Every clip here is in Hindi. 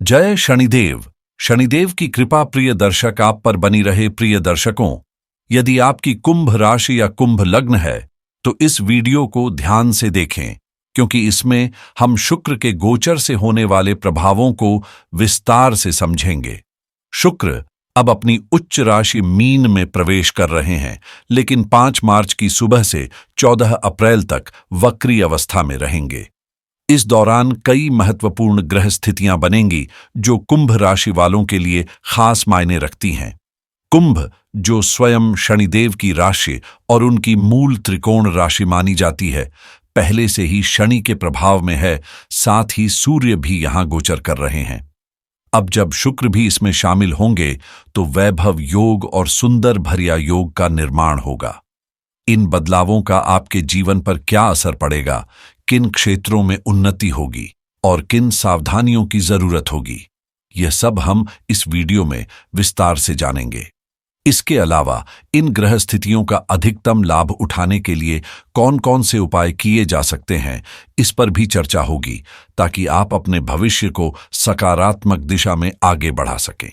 जय शनिदेव। शनिदेव की कृपा प्रिय दर्शक आप पर बनी रहे। प्रिय दर्शकों, यदि आपकी कुंभ राशि या कुंभ लग्न है तो इस वीडियो को ध्यान से देखें, क्योंकि इसमें हम शुक्र के गोचर से होने वाले प्रभावों को विस्तार से समझेंगे। शुक्र अब अपनी उच्च राशि मीन में प्रवेश कर रहे हैं, लेकिन 5 मार्च की सुबह से 14 अप्रैल तक वक्री अवस्था में रहेंगे। इस दौरान कई महत्वपूर्ण ग्रह स्थितियां बनेंगी जो कुंभ राशि वालों के लिए खास मायने रखती हैं। कुंभ, जो स्वयं शनिदेव की राशि और उनकी मूल त्रिकोण राशि मानी जाती है, पहले से ही शनि के प्रभाव में है। साथ ही सूर्य भी यहां गोचर कर रहे हैं। अब जब शुक्र भी इसमें शामिल होंगे तो वैभव योग और सुंदर भर्या योग का निर्माण होगा। इन बदलावों का आपके जीवन पर क्या असर पड़ेगा, किन क्षेत्रों में उन्नति होगी और किन सावधानियों की जरूरत होगी, यह सब हम इस वीडियो में विस्तार से जानेंगे। इसके अलावा इन ग्रह स्थितियों का अधिकतम लाभ उठाने के लिए कौन कौन से उपाय किए जा सकते हैं, इस पर भी चर्चा होगी, ताकि आप अपने भविष्य को सकारात्मक दिशा में आगे बढ़ा सकें।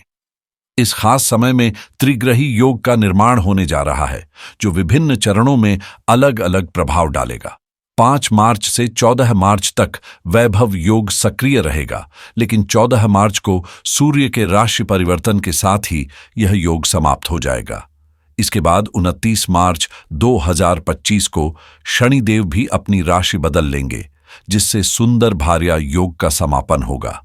इस खास समय में त्रिग्रही योग का निर्माण होने जा रहा है, जो विभिन्न चरणों में अलग अलग प्रभाव डालेगा। 5 मार्च से 14 मार्च तक वैभव योग सक्रिय रहेगा, लेकिन 14 मार्च को सूर्य के राशि परिवर्तन के साथ ही यह योग समाप्त हो जाएगा। इसके बाद 29 मार्च 2025 को शनिदेव भी अपनी राशि बदल लेंगे, जिससे सुंदर भार्या योग का समापन होगा।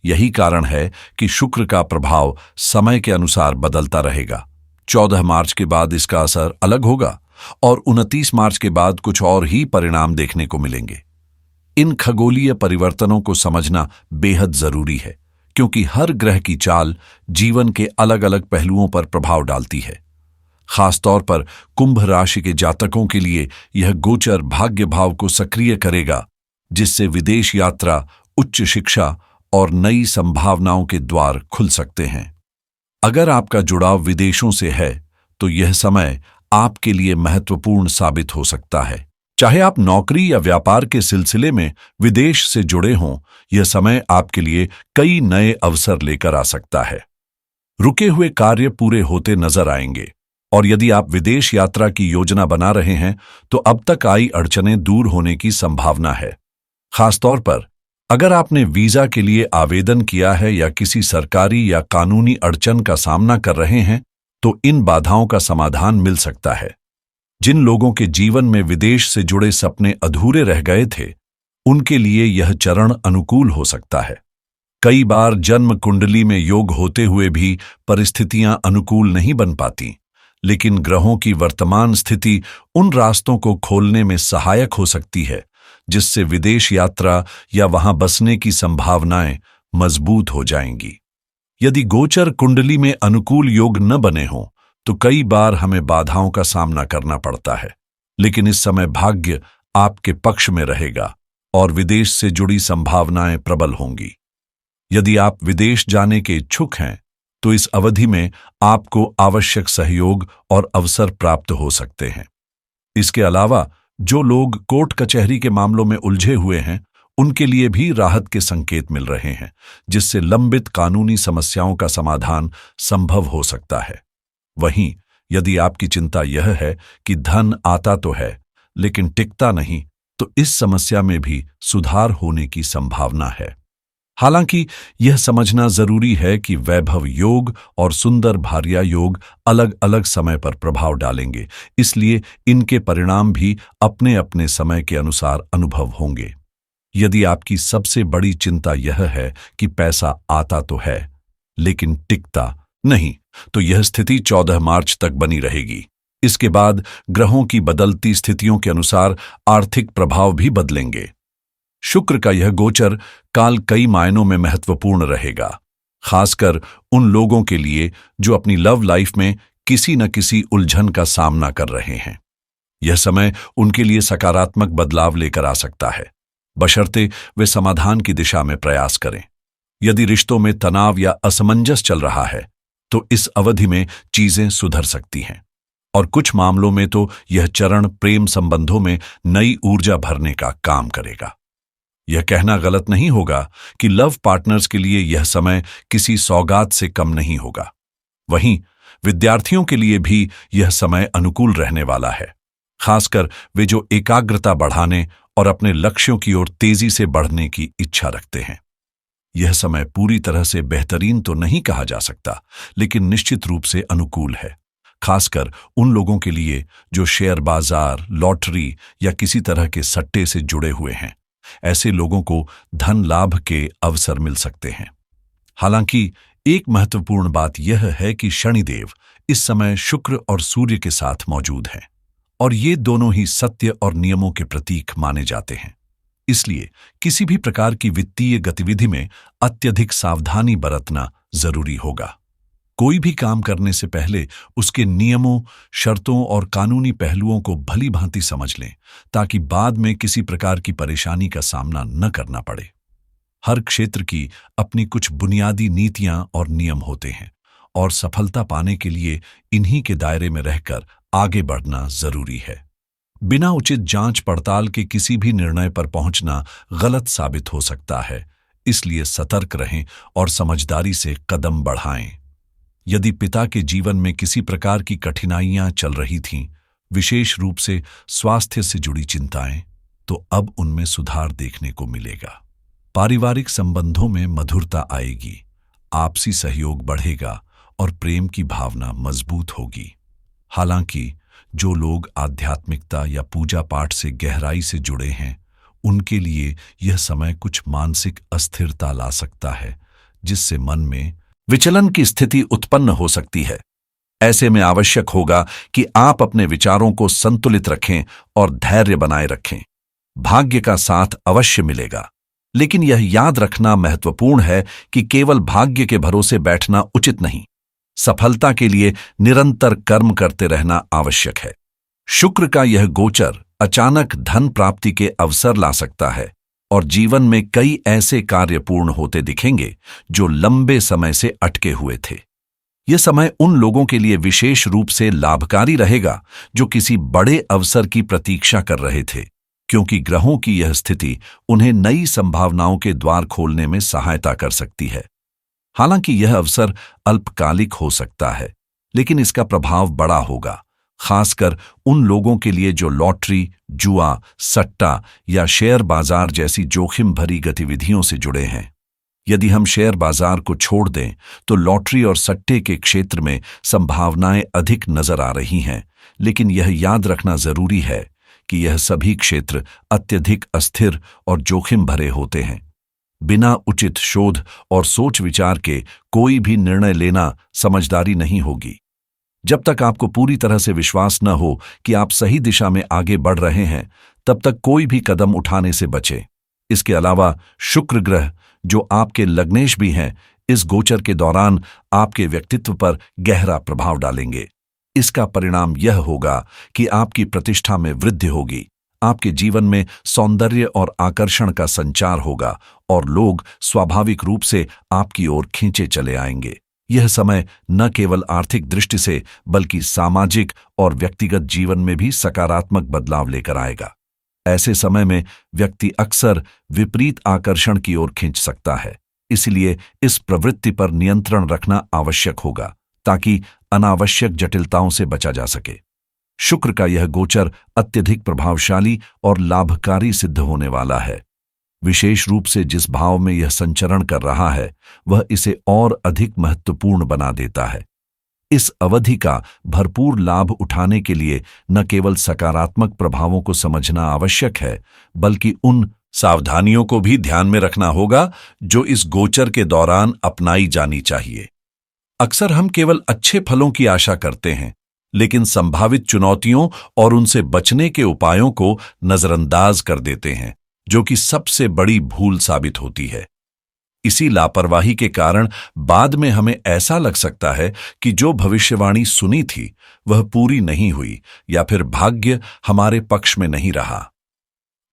यही कारण है कि शुक्र का प्रभाव समय के अनुसार बदलता रहेगा। 14 मार्च के बाद इसका असर अलग होगा और 29 मार्च के बाद कुछ और ही परिणाम देखने को मिलेंगे। इन खगोलीय परिवर्तनों को समझना बेहद जरूरी है, क्योंकि हर ग्रह की चाल जीवन के अलग अलग पहलुओं पर प्रभाव डालती है। खासतौर पर कुंभ राशि के जातकों के लिए यह गोचर भाग्य भाव को सक्रिय करेगा, जिससे विदेश यात्रा, उच्च शिक्षा और नई संभावनाओं के द्वार खुल सकते हैं। अगर आपका जुड़ाव विदेशों से है तो यह समय आपके लिए महत्वपूर्ण साबित हो सकता है। चाहे आप नौकरी या व्यापार के सिलसिले में विदेश से जुड़े हों, यह समय आपके लिए कई नए अवसर लेकर आ सकता है। रुके हुए कार्य पूरे होते नजर आएंगे, और यदि आप विदेश यात्रा की योजना बना रहे हैं तो अब तक आई अड़चनें दूर होने की संभावना है। खासतौर पर अगर आपने वीजा के लिए आवेदन किया है या किसी सरकारी या कानूनी अड़चन का सामना कर रहे हैं, तो इन बाधाओं का समाधान मिल सकता है। जिन लोगों के जीवन में विदेश से जुड़े सपने अधूरे रह गए थे, उनके लिए यह चरण अनुकूल हो सकता है। कई बार जन्म कुंडली में योग होते हुए भी परिस्थितियां अनुकूल नहीं बन पाती, लेकिन ग्रहों की वर्तमान स्थिति उन रास्तों को खोलने में सहायक हो सकती है, जिससे विदेश यात्रा या वहां बसने की संभावनाएं मजबूत हो जाएंगी। यदि गोचर कुंडली में अनुकूल योग न बने हों तो कई बार हमें बाधाओं का सामना करना पड़ता है, लेकिन इस समय भाग्य आपके पक्ष में रहेगा और विदेश से जुड़ी संभावनाएं प्रबल होंगी। यदि आप विदेश जाने के इच्छुक हैं तो इस अवधि में आपको आवश्यक सहयोग और अवसर प्राप्त हो सकते हैं। इसके अलावा जो लोग कोर्ट कचहरी के मामलों में उलझे हुए हैं, उनके लिए भी राहत के संकेत मिल रहे हैं, जिससे लंबित कानूनी समस्याओं का समाधान संभव हो सकता है। वहीं यदि आपकी चिंता यह है कि धन आता तो है लेकिन टिकता नहीं, तो इस समस्या में भी सुधार होने की संभावना है। हालांकि यह समझना जरूरी है कि वैभव योग और सुंदर भार्या योग अलग अलग समय पर प्रभाव डालेंगे, इसलिए इनके परिणाम भी अपने अपने समय के अनुसार अनुभव होंगे। यदि आपकी सबसे बड़ी चिंता यह है कि पैसा आता तो है लेकिन टिकता नहीं, तो यह स्थिति 14 मार्च तक बनी रहेगी। इसके बाद ग्रहों की बदलती स्थितियों के अनुसार आर्थिक प्रभाव भी बदलेंगे। शुक्र का यह गोचर काल कई मायनों में महत्वपूर्ण रहेगा, खासकर उन लोगों के लिए जो अपनी लव लाइफ में किसी न किसी उलझन का सामना कर रहे हैं। यह समय उनके लिए सकारात्मक बदलाव लेकर आ सकता है, बशर्ते वे समाधान की दिशा में प्रयास करें। यदि रिश्तों में तनाव या असमंजस चल रहा है तो इस अवधि में चीजें सुधर सकती हैं, और कुछ मामलों में तो यह चरण प्रेम संबंधों में नई ऊर्जा भरने का काम करेगा। यह कहना गलत नहीं होगा कि लव पार्टनर्स के लिए यह समय किसी सौगात से कम नहीं होगा। वहीं विद्यार्थियों के लिए भी यह समय अनुकूल रहने वाला है, खासकर वे जो एकाग्रता बढ़ाने और अपने लक्ष्यों की ओर तेजी से बढ़ने की इच्छा रखते हैं। यह समय पूरी तरह से बेहतरीन तो नहीं कहा जा सकता, लेकिन निश्चित रूप से अनुकूल है, खासकर उन लोगों के लिए जो शेयर बाजार, लॉटरी या किसी तरह के सट्टे से जुड़े हुए हैं। ऐसे लोगों को धन लाभ के अवसर मिल सकते हैं। हालांकि एक महत्वपूर्ण बात यह है कि शनिदेव इस समय शुक्र और सूर्य के साथ मौजूद हैं, और ये दोनों ही सत्य और नियमों के प्रतीक माने जाते हैं। इसलिए किसी भी प्रकार की वित्तीय गतिविधि में अत्यधिक सावधानी बरतना जरूरी होगा। कोई भी काम करने से पहले उसके नियमों, शर्तों और कानूनी पहलुओं को भली भांति समझ लें, ताकि बाद में किसी प्रकार की परेशानी का सामना न करना पड़े। हर क्षेत्र की अपनी कुछ बुनियादी नीतियां और नियम होते हैं, और सफलता पाने के लिए इन्हीं के दायरे में रहकर आगे बढ़ना जरूरी है। बिना उचित जांच पड़ताल के किसी भी निर्णय पर पहुंचना गलत साबित हो सकता है, इसलिए सतर्क रहें और समझदारी से कदम बढ़ाएं। यदि पिता के जीवन में किसी प्रकार की कठिनाइयां चल रही थीं, विशेष रूप से स्वास्थ्य से जुड़ी चिंताएं, तो अब उनमें सुधार देखने को मिलेगा। पारिवारिक संबंधों में मधुरता आएगी, आपसी सहयोग बढ़ेगा और प्रेम की भावना मजबूत होगी। हालांकि जो लोग आध्यात्मिकता या पूजा पाठ से गहराई से जुड़े हैं, उनके लिए यह समय कुछ मानसिक अस्थिरता ला सकता है, जिससे मन में विचलन की स्थिति उत्पन्न हो सकती है। ऐसे में आवश्यक होगा कि आप अपने विचारों को संतुलित रखें और धैर्य बनाए रखें। भाग्य का साथ अवश्य मिलेगा, लेकिन यह याद रखना महत्वपूर्ण है कि केवल भाग्य के भरोसे बैठना उचित नहीं। सफलता के लिए निरंतर कर्म करते रहना आवश्यक है। शुक्र का यह गोचर अचानक धन प्राप्ति के अवसर ला सकता है, और जीवन में कई ऐसे कार्य पूर्ण होते दिखेंगे जो लंबे समय से अटके हुए थे। यह समय उन लोगों के लिए विशेष रूप से लाभकारी रहेगा जो किसी बड़े अवसर की प्रतीक्षा कर रहे थे, क्योंकि ग्रहों की यह स्थिति उन्हें नई संभावनाओं के द्वार खोलने में सहायता कर सकती है। हालांकि यह अवसर अल्पकालिक हो सकता है, लेकिन इसका प्रभाव बड़ा होगा, खासकर उन लोगों के लिए जो लॉटरी, जुआ, सट्टा या शेयर बाजार जैसी जोखिम भरी गतिविधियों से जुड़े हैं। यदि हम शेयर बाजार को छोड़ दें तो लॉटरी और सट्टे के क्षेत्र में संभावनाएं अधिक नजर आ रही हैं, लेकिन यह याद रखना जरूरी है कि यह सभी क्षेत्र अत्यधिक अस्थिर और जोखिम भरे होते हैं। बिना उचित शोध और सोच विचार के कोई भी निर्णय लेना समझदारी नहीं होगी। जब तक आपको पूरी तरह से विश्वास न हो कि आप सही दिशा में आगे बढ़ रहे हैं, तब तक कोई भी कदम उठाने से बचें। इसके अलावा शुक्र ग्रह, जो आपके लग्नेश भी हैं, इस गोचर के दौरान आपके व्यक्तित्व पर गहरा प्रभाव डालेंगे। इसका परिणाम यह होगा कि आपकी प्रतिष्ठा में वृद्धि होगी, आपके जीवन में सौंदर्य और आकर्षण का संचार होगा और लोग स्वाभाविक रूप से आपकी ओर खींचे चले आएंगे। यह समय न केवल आर्थिक दृष्टि से बल्कि सामाजिक और व्यक्तिगत जीवन में भी सकारात्मक बदलाव लेकर आएगा। ऐसे समय में व्यक्ति अक्सर विपरीत आकर्षण की ओर खींच सकता है, इसलिए इस प्रवृत्ति पर नियंत्रण रखना आवश्यक होगा ताकि अनावश्यक जटिलताओं से बचा जा सके। शुक्र का यह गोचर अत्यधिक प्रभावशाली और लाभकारी सिद्ध होने वाला है। विशेष रूप से जिस भाव में यह संचरण कर रहा है, वह इसे और अधिक महत्वपूर्ण बना देता है। इस अवधि का भरपूर लाभ उठाने के लिए न केवल सकारात्मक प्रभावों को समझना आवश्यक है, बल्कि उन सावधानियों को भी ध्यान में रखना होगा जो इस गोचर के दौरान अपनाई जानी चाहिए। अक्सर हम केवल अच्छे फलों की आशा करते हैं, लेकिन संभावित चुनौतियों और उनसे बचने के उपायों को नजरअंदाज कर देते हैं, जो कि सबसे बड़ी भूल साबित होती है। इसी लापरवाही के कारण बाद में हमें ऐसा लग सकता है कि जो भविष्यवाणी सुनी थी वह पूरी नहीं हुई या फिर भाग्य हमारे पक्ष में नहीं रहा।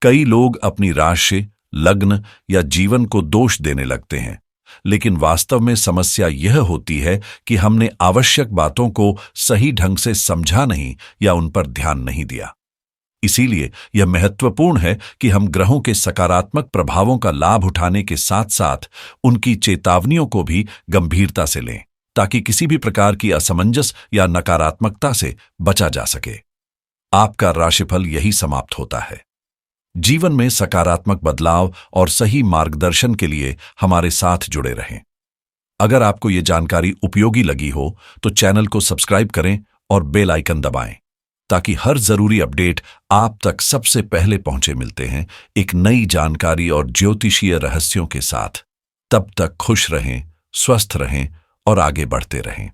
कई लोग अपनी राशि, लग्न या जीवन को दोष देने लगते हैं, लेकिन वास्तव में समस्या यह होती है कि हमने आवश्यक बातों को सही ढंग से समझा नहीं या उन पर ध्यान नहीं दिया। इसीलिए यह महत्वपूर्ण है कि हम ग्रहों के सकारात्मक प्रभावों का लाभ उठाने के साथ साथ उनकी चेतावनियों को भी गंभीरता से लें, ताकि किसी भी प्रकार की असमंजस या नकारात्मकता से बचा जा सके। आपका राशिफल यही समाप्त होता है। जीवन में सकारात्मक बदलाव और सही मार्गदर्शन के लिए हमारे साथ जुड़े रहें। अगर आपको ये जानकारी उपयोगी लगी हो तो चैनल को सब्सक्राइब करें और बेल आइकन दबाएं, ताकि हर जरूरी अपडेट आप तक सबसे पहले पहुंचे। मिलते हैं एक नई जानकारी और ज्योतिषीय रहस्यों के साथ। तब तक खुश रहें, स्वस्थ रहें और आगे बढ़ते रहें।